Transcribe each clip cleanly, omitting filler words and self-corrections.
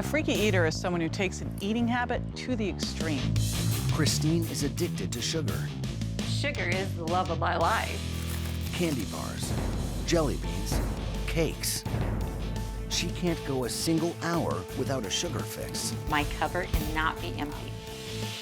A freaky eater is someone who takes an eating habit to the extreme. Christine is addicted to sugar. Sugar is the love of my life. Candy bars, jelly beans, cakes. She can't go a single hour without a sugar fix. My cupboard cannot be empty.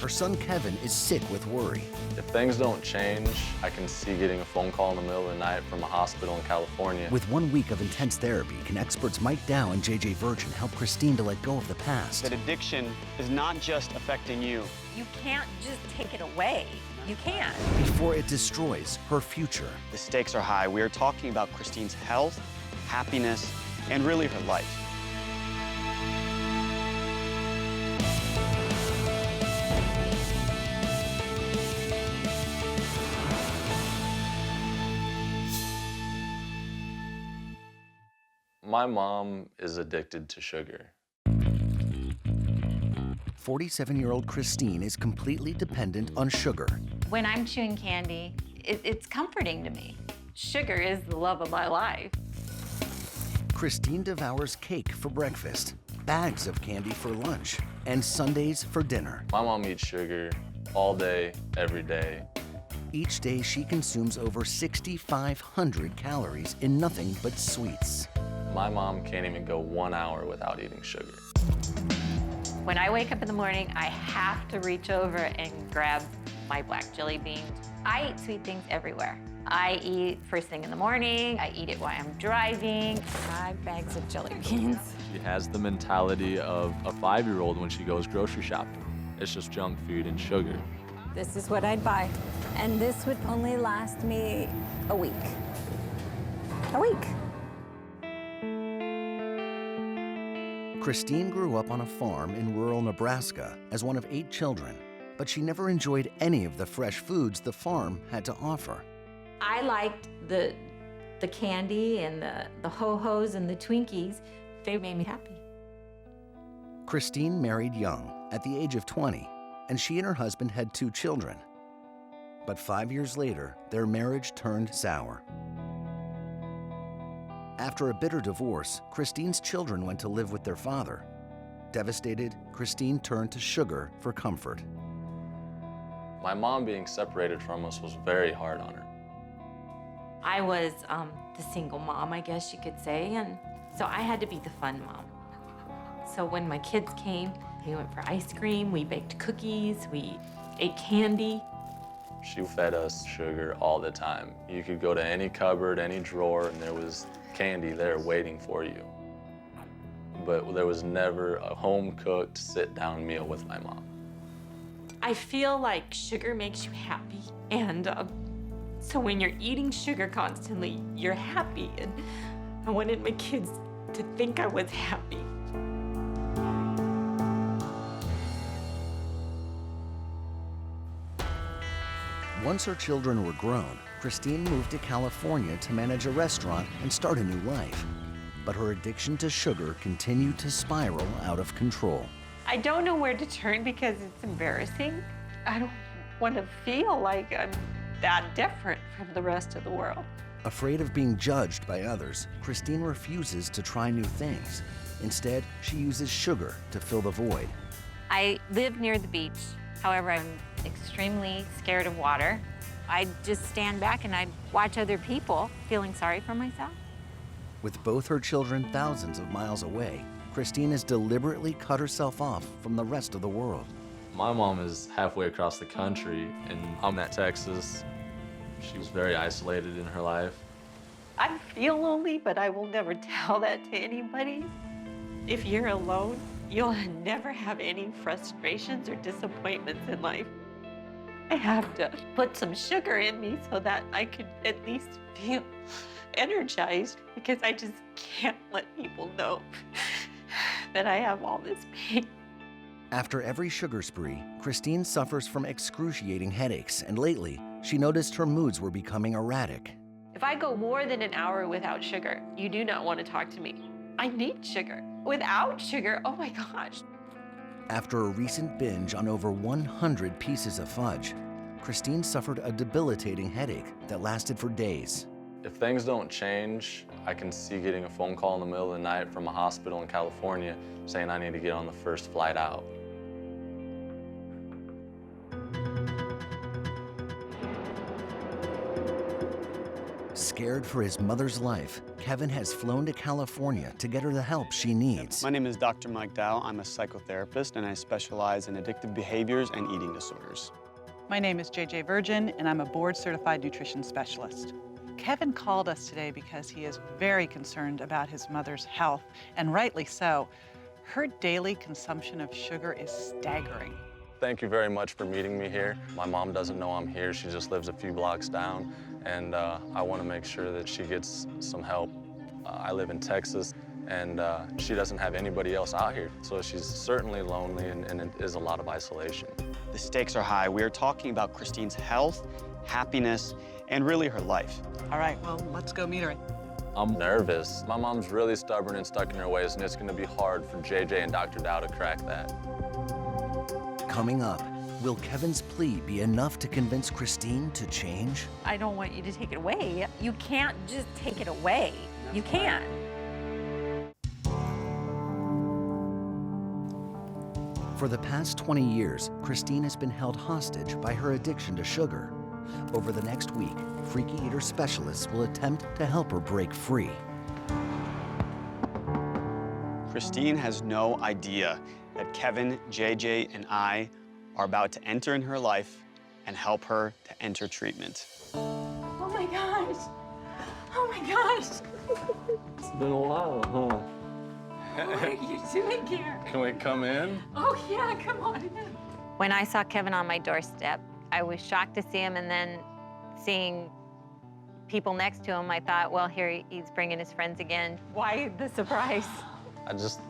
Her son Kevin is sick with worry. If things don't change, I can see getting a phone call in the middle of the night from a hospital in California. With 1 week of intense therapy, can experts Mike Dow and JJ Virgin help Christine to let go of the past? That addiction is not just affecting you. You can't just take it away. You can't. Before it destroys her future. The stakes are high. We are talking about Christine's health, happiness, and really her life. My mom is addicted to sugar. 47-year-old Christine is completely dependent on sugar. When I'm chewing candy, it's comforting to me. Sugar is the love of my life. Christine devours cake for breakfast, bags of candy for lunch, and sundaes for dinner. My mom eats sugar all day, every day. Each day, she consumes over 6,500 calories in nothing but sweets. My mom can't even go 1 hour without eating sugar. When I wake up in the morning, I have to reach over and grab my black jelly beans. I eat sweet things everywhere. I eat first thing in the morning. I eat it while I'm driving. 5 bags of jelly beans. She has the mentality of a 5-year-old when she goes grocery shopping. It's just junk food and sugar. This is what I'd buy. And this would only last me a week. A week. Christine grew up on a farm in rural Nebraska as one of 8 children, but she never enjoyed any of the fresh foods the farm had to offer. I liked the candy and the Ho-Hos and the Twinkies. They made me happy. Christine married young, at the age of 20, and she and her husband had 2 children. But 5 years later, their marriage turned sour. After a bitter divorce, Christine's children went to live with their father. Devastated, Christine turned to sugar for comfort. My mom being separated from us was very hard on her. I was the single mom, I guess you could say, and so I had to be the fun mom. So when my kids came, we went for ice cream, we baked cookies, we ate candy. She fed us sugar all the time. You could go to any cupboard, any drawer, and there was candy there waiting for you. But there was never a home-cooked, sit-down meal with my mom. I feel like sugar makes you happy, and so when you're eating sugar constantly, you're happy, and I wanted my kids to think I was happy. Once her children were grown, Christine moved to California to manage a restaurant and start a new life. But her addiction to sugar continued to spiral out of control. I don't know where to turn because it's embarrassing. I don't want to feel like I'm that different from the rest of the world. Afraid of being judged by others, Christine refuses to try new things. Instead, she uses sugar to fill the void. I live near the beach. However, I'm extremely scared of water. I'd just stand back and I'd watch other people feeling sorry for myself. With both her children thousands of miles away, Christine has deliberately cut herself off from the rest of the world. My mom is halfway across the country, and I'm at Texas. She was very isolated in her life. I feel lonely, but I will never tell that to anybody. If you're alone, you'll never have any frustrations or disappointments in life. I have to put some sugar in me so that I could at least feel energized, because I just can't let people know that I have all this pain. After every sugar spree, Christine suffers from excruciating headaches, and lately, she noticed her moods were becoming erratic. If I go more than an hour without sugar, you do not want to talk to me. I need sugar. Without sugar, oh my gosh. After a recent binge on over 100 pieces of fudge, Christine suffered a debilitating headache that lasted for days. If things don't change, I can see getting a phone call in the middle of the night from a hospital in California saying I need to get on the first flight out. Scared for his mother's life, Kevin has flown to California to get her the help she needs. My name is Dr. Mike Dow. I'm a psychotherapist, and I specialize in addictive behaviors and eating disorders. My name is JJ Virgin, and I'm a board-certified nutrition specialist. Kevin called us today because he is very concerned about his mother's health, and rightly so. Her daily consumption of sugar is staggering. Thank you very much for meeting me here. My mom doesn't know I'm here. She just lives a few blocks down, and I want to make sure that she gets some help. I live in Texas, and she doesn't have anybody else out here, so she's certainly lonely, and it is a lot of isolation. The stakes are high. We are talking about Christine's health, happiness, and really her life. All right, well, let's go meet her. I'm nervous. My mom's really stubborn and stuck in her ways, and it's going to be hard for JJ and Dr. Dow to crack that. Coming up, will Kevin's plea be enough to convince Christine to change? I don't want you to take it away. You can't just take it away. You can't. For the past 20 years, Christine has been held hostage by her addiction to sugar. Over the next week, freaky eater specialists will attempt to help her break free. Christine has no idea that Kevin, JJ, and I are about to enter in her life and help her to enter treatment. Oh my gosh. Oh my gosh. It's been a while, huh? What are you doing here? Can we come in? Oh yeah, come on in. When I saw Kevin on my doorstep, I was shocked to see him, and then seeing people next to him, I thought, well, here he's bringing his friends again. Why the surprise? I just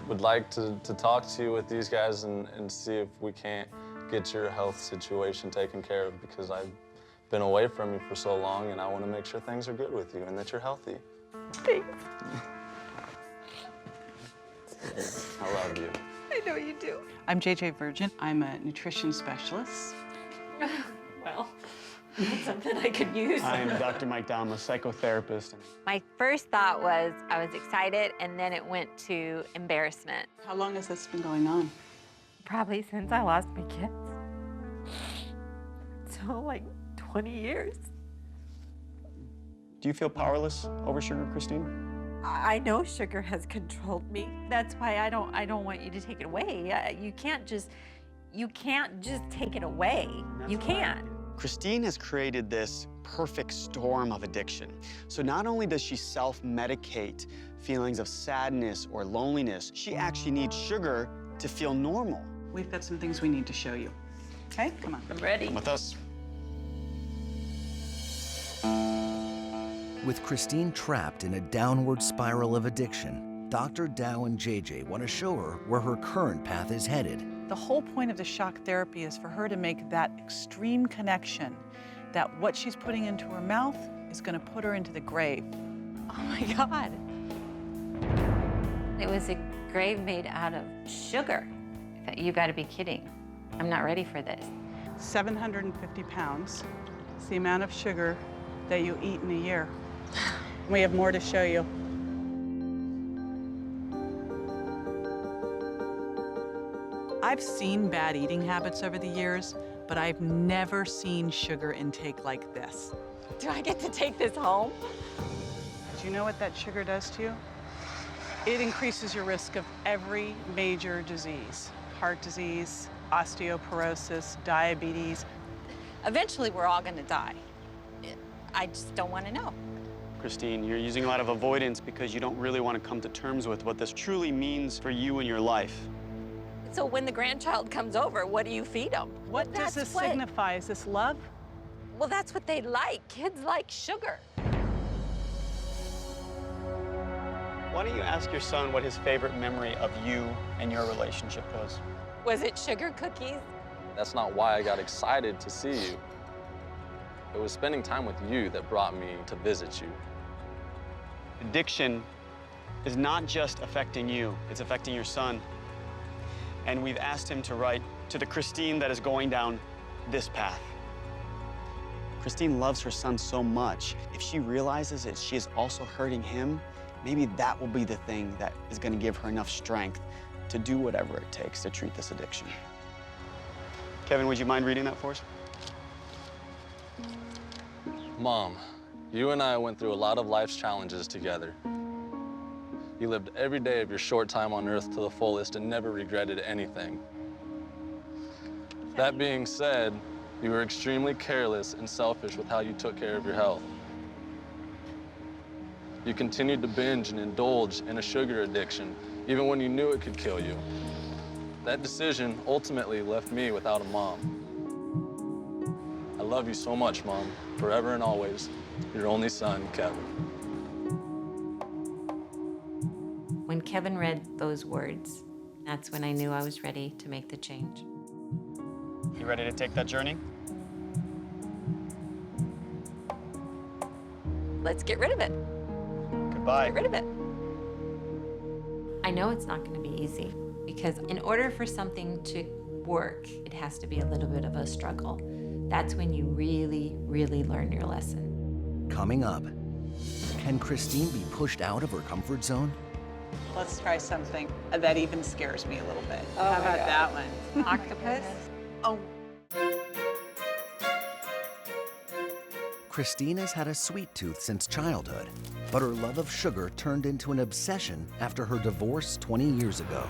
would like to talk to you with these guys and see if we can't get your health situation taken care of, because I've been away from you for so long, and I want to make sure things are good with you and that you're healthy. Thanks. I love you. I know you do. I'm JJ Virgin. I'm a nutrition specialist. Well, that's something I could use. I'm Dr. Mike Dow. I'm a psychotherapist. My first thought was I was excited, and then it went to embarrassment. How long has this been going on? Probably since I lost my kids. So like 20 years. Do you feel powerless over sugar, Christine? I know sugar has controlled me. That's why I don't want you to take it away. You can't just take it away. You can't. Christine has created this perfect storm of addiction. So not only does she self-medicate feelings of sadness or loneliness, she actually needs sugar to feel normal. We've got some things we need to show you. Okay, come on. I'm ready. Come with us. With Christine trapped in a downward spiral of addiction, Dr. Dow and JJ want to show her where her current path is headed. The whole point of the shock therapy is for her to make that extreme connection that what she's putting into her mouth is going to put her into the grave. Oh my God. It was a grave made out of sugar. I thought, you gotta be kidding. I'm not ready for this. 750 pounds. It's the amount of sugar that you eat in a year. We have more to show you. I've seen bad eating habits over the years, but I've never seen sugar intake like this. Do I get to take this home? Do you know what that sugar does to you? It increases your risk of every major disease. Heart disease, osteoporosis, diabetes. Eventually, we're all gonna die. I just don't wanna know. Christine, you're using a lot of avoidance because you don't really want to come to terms with what this truly means for you and your life. So when the grandchild comes over, what do you feed them? What does this signify? Is this love? Well, that's what they like. Kids like sugar. Why don't you ask your son what his favorite memory of you and your relationship was? Was it sugar cookies? That's not why I got excited to see you. It was spending time with you that brought me to visit you. Addiction is not just affecting you, it's affecting your son. And we've asked him to write to the Christine that is going down this path. Christine loves her son so much. If she realizes that she is also hurting him, maybe that will be the thing that is going to give her enough strength to do whatever it takes to treat this addiction. Kevin, would you mind reading that for us? Mom, you and I went through a lot of life's challenges together. You lived every day of your short time on earth to the fullest and never regretted anything. That being said, you were extremely careless and selfish with how you took care of your health. You continued to binge and indulge in a sugar addiction, even when you knew it could kill you. That decision ultimately left me without a mom. I love you so much, Mom, forever and always. Your only son, Kevin. When Kevin read those words, that's when I knew I was ready to make the change. You ready to take that journey? Let's get rid of it. Goodbye. Get rid of it. I know it's not going to be easy because in order for something to work, it has to be a little bit of a struggle. That's when you really, really learn your lesson. Coming up, can Christine be pushed out of her comfort zone? Let's try something that even scares me a little bit. Oh How my about that one? Octopus? Oh, Christine has had a sweet tooth since childhood, but her love of sugar turned into an obsession after her divorce 20 years ago.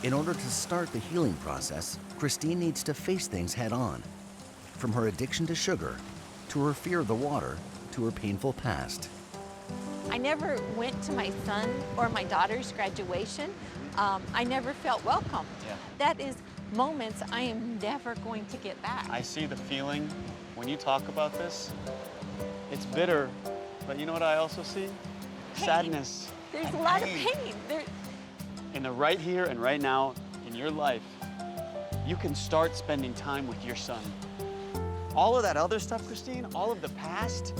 In order to start the healing process, Christine needs to face things head on. From her addiction to sugar, to her fear of the water, to her painful past. I never went to my son or my daughter's graduation. I never felt welcome. Yeah. That is moments I am never going to get back. I see the feeling when you talk about this. It's bitter, but you know what I also see? Pain. Sadness. There's and a lot of pain. In the right here and right now in your life, you can start spending time with your son. All of that other stuff, Christine, all of the past,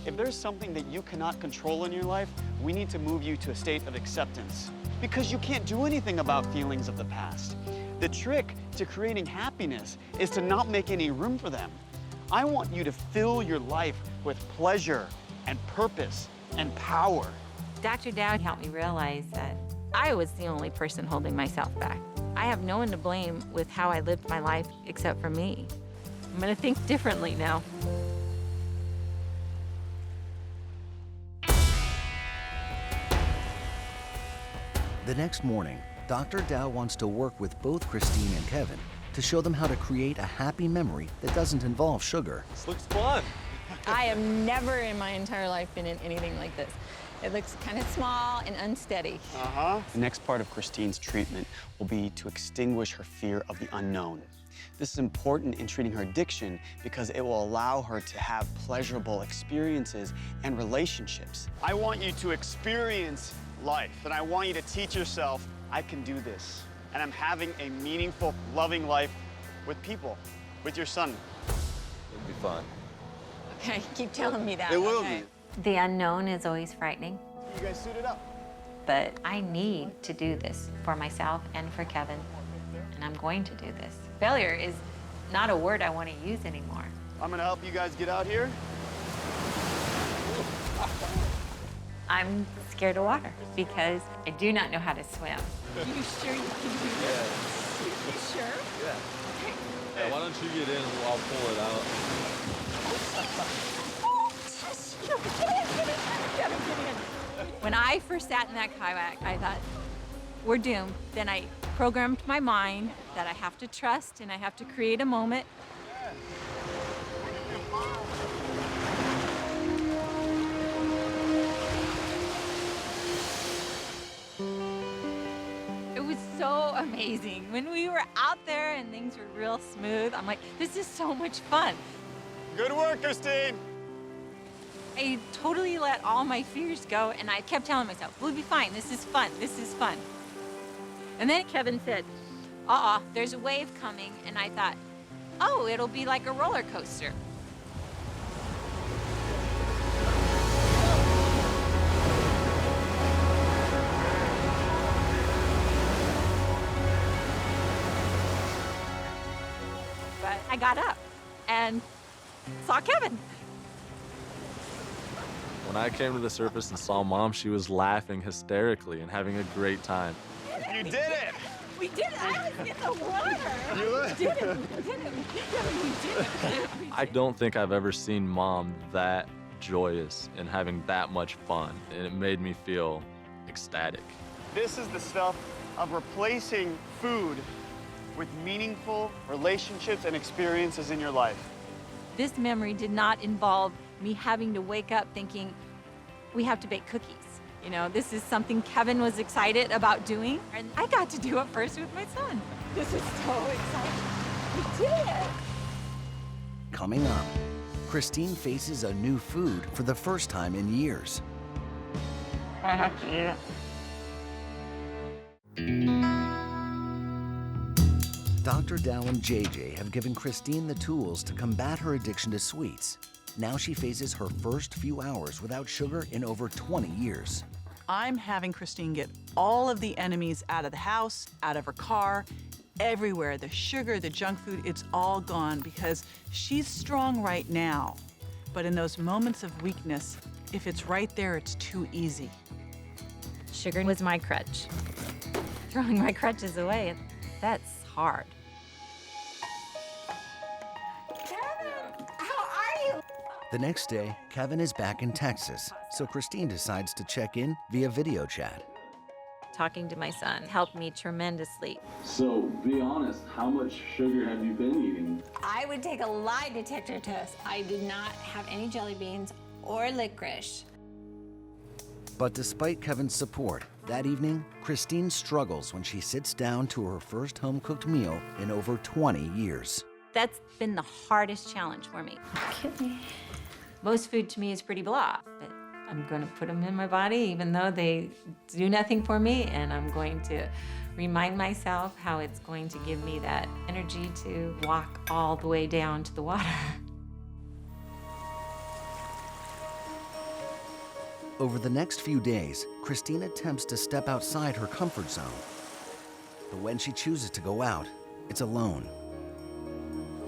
if there's something that you cannot control in your life, we need to move you to a state of acceptance because you can't do anything about feelings of the past. The trick to creating happiness is to not make any room for them. I want you to fill your life with pleasure and purpose and power. Dr. Dowd helped me realize that I was the only person holding myself back. I have no one to blame with how I lived my life except for me. I'm gonna think differently now. The next morning, Dr. Dow wants to work with both Christine and Kevin to show them how to create a happy memory that doesn't involve sugar. This looks fun. I have never in my entire life been in anything like this. It looks kind of small and unsteady. The next part of Christine's treatment will be to extinguish her fear of the unknown. This is important in treating her addiction because it will allow her to have pleasurable experiences and relationships. I want you to experience life, and I want you to teach yourself, I can do this. And I'm having a meaningful, loving life with people, with your son. It'll be fun. Okay, keep telling me that. It will okay. be. The unknown is always frightening, You guys suited up? but I need to do this for myself and for Kevin, and I'm going to do this. Failure is not a word I want to use anymore. I'm gonna help you guys get out here. I'm scared of water because I do not know how to swim. Are you sure you can do this? You sure? Yeah, why don't you get in and I'll pull it out. Oh, yes, get in. When I first sat in that kayak, I thought, we're doomed. Then I programmed my mind that I have to trust and I have to create a moment. It was so amazing. When we were out there and things were real smooth, I'm like, this is so much fun. Good work, Christine. I totally let all my fears go, and I kept telling myself, we'll be fine, this is fun, this is fun. And then Kevin said, there's a wave coming, and I thought, oh, it'll be like a roller coaster. but I got up and saw Kevin. When I came to the surface and saw Mom, she was laughing hysterically and having a great time. You did it! We did it. I was in the water. You We did it. We did it. We did it. I don't think I've ever seen Mom that joyous and having that much fun, and it made me feel ecstatic. This is the stuff of replacing food with meaningful relationships and experiences in your life. This memory did not involve me having to wake up thinking, we have to bake cookies. You know, this is something Kevin was excited about doing, and I got to do it first with my son. This is so exciting. We did it. Coming up, Christine faces a new food for the first time in years. I have to eat it. Dr. Dow and JJ have given Christine the tools to combat her addiction to sweets. Now she faces her first few hours without sugar in over 20 years. I'm having Christine get all of the enemies out of the house, out of her car, everywhere. The sugar, the junk food, it's all gone because she's strong right now. But in those moments of weakness, if it's right there, it's too easy. Sugar was my crutch. Throwing my crutches away, that's hard. Kevin, how are you? The next day, Kevin is back in Texas, so Christine decides to check in via video chat. Talking to my son helped me tremendously. So, be honest, how much sugar have you been eating? I would take a lie detector test. I did not have any jelly beans or licorice. But despite Kevin's support, that evening, Christine struggles when she sits down to her first home-cooked meal in over 20 years. That's been the hardest challenge for me. Most food to me is pretty blah, but I'm going to put them in my body even though they do nothing for me, and I'm going to remind myself how it's going to give me that energy to walk all the way down to the water. Over the next few days, Christine attempts to step outside her comfort zone. But when she chooses to go out, it's alone.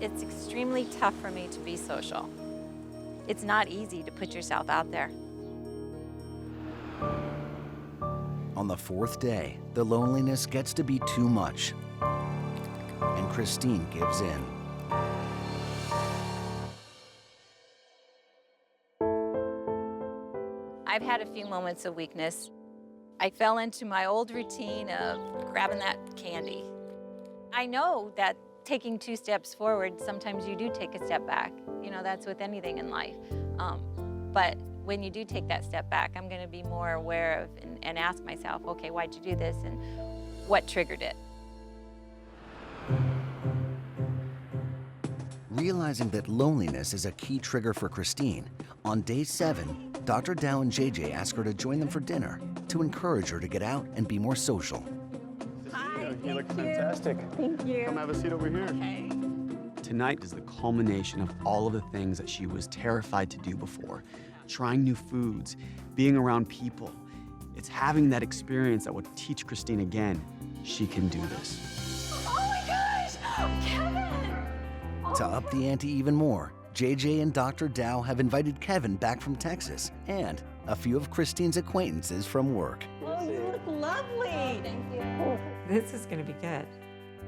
It's extremely tough for me to be social. It's not easy to put yourself out there. On the fourth day, the loneliness gets to be too much, and Christine gives in. I've had a few moments of weakness. I fell into my old routine of grabbing that candy. I know that taking 2 steps forward, sometimes you do take a step back. You know, that's with anything in life. But when you do take that step back, I'm gonna be more aware of and ask myself, okay, why'd you do this and what triggered it? Realizing that loneliness is a key trigger for Christine, on day 7, Dr. Dow and JJ ask her to join them for dinner to encourage her to get out and be more social. Hi, You look fantastic. Thank you. Come have a seat over here. Okay. Tonight is the culmination of all of the things that she was terrified to do before. Trying new foods, being around people. It's having that experience that will teach Christine again, she can do this. Oh my gosh, Kevin! To up the ante even more, JJ and Dr. Dow have invited Kevin back from Texas and a few of Christine's acquaintances from work. Oh, you look lovely. Thank you. This is gonna be good.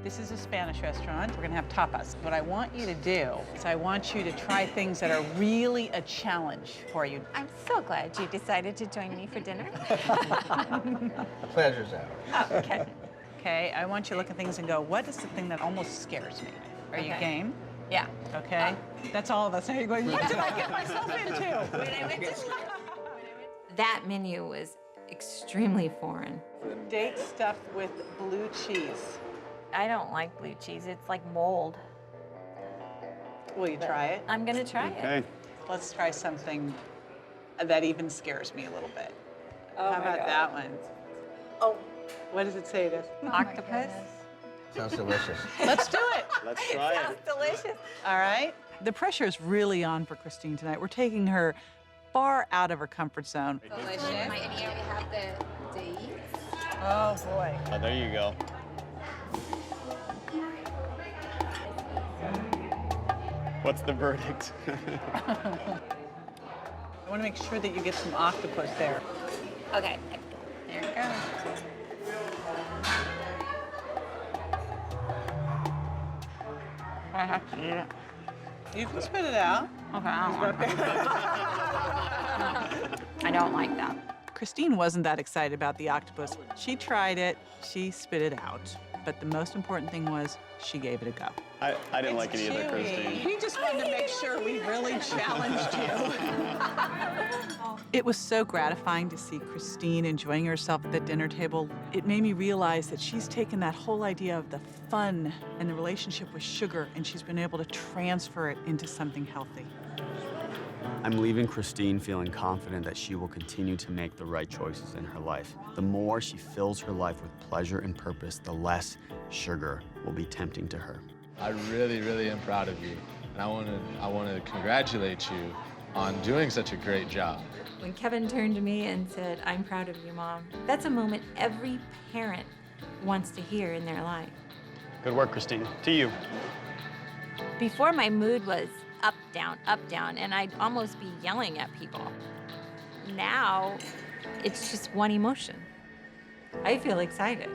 This is a Spanish restaurant. We're gonna have tapas. What I want you to do is I want you to try things that are really a challenge for you. I'm so glad you decided to join me for dinner. Pleasure's ours. Oh, okay. Okay, I want you to look at things and go, what is the thing that almost scares me? Are you Okay. game? Yeah. Okay? That's all of us. Now you're going, what did I get myself into? That menu was extremely foreign. Date stuffed with blue cheese. I don't like blue cheese. It's like mold. Will you try it? I'm gonna try it. Okay. Let's try something that even scares me a little bit. Oh How my about God. that one? Oh, what does it say? This? Octopus? Sounds delicious. Let's do it. Let's try Sounds it. delicious. All right. The pressure is really on for Christine tonight. We're taking her far out of her comfort zone. Delicious. We have the eats. Oh boy. Oh, there you go. What's the verdict? I want to make sure that you get some octopus there. Okay, there it goes. I have to eat it. You can spit it out. Okay, I don't like that. I don't like that. Christine wasn't that excited about the octopus. She tried it, she spit it out. But the most important thing was she gave it a go. I didn't like it either, Christine. We just wanted to make sure we really challenged you. It was so gratifying to see Christine enjoying herself at the dinner table. It made me realize that she's taken that whole idea of the fun and the relationship with sugar, and she's been able to transfer it into something healthy. I'm leaving Christine feeling confident that she will continue to make the right choices in her life. The more she fills her life with pleasure and purpose, the less sugar will be tempting to her. I really, really am proud of you. And I want to congratulate you on doing such a great job. When Kevin turned to me and said, "I'm proud of you, Mom," that's a moment every parent wants to hear in their life. Good work, Christine. To you. Before, my mood was up, down, and I'd almost be yelling at people. Now, it's just one emotion. I feel excited.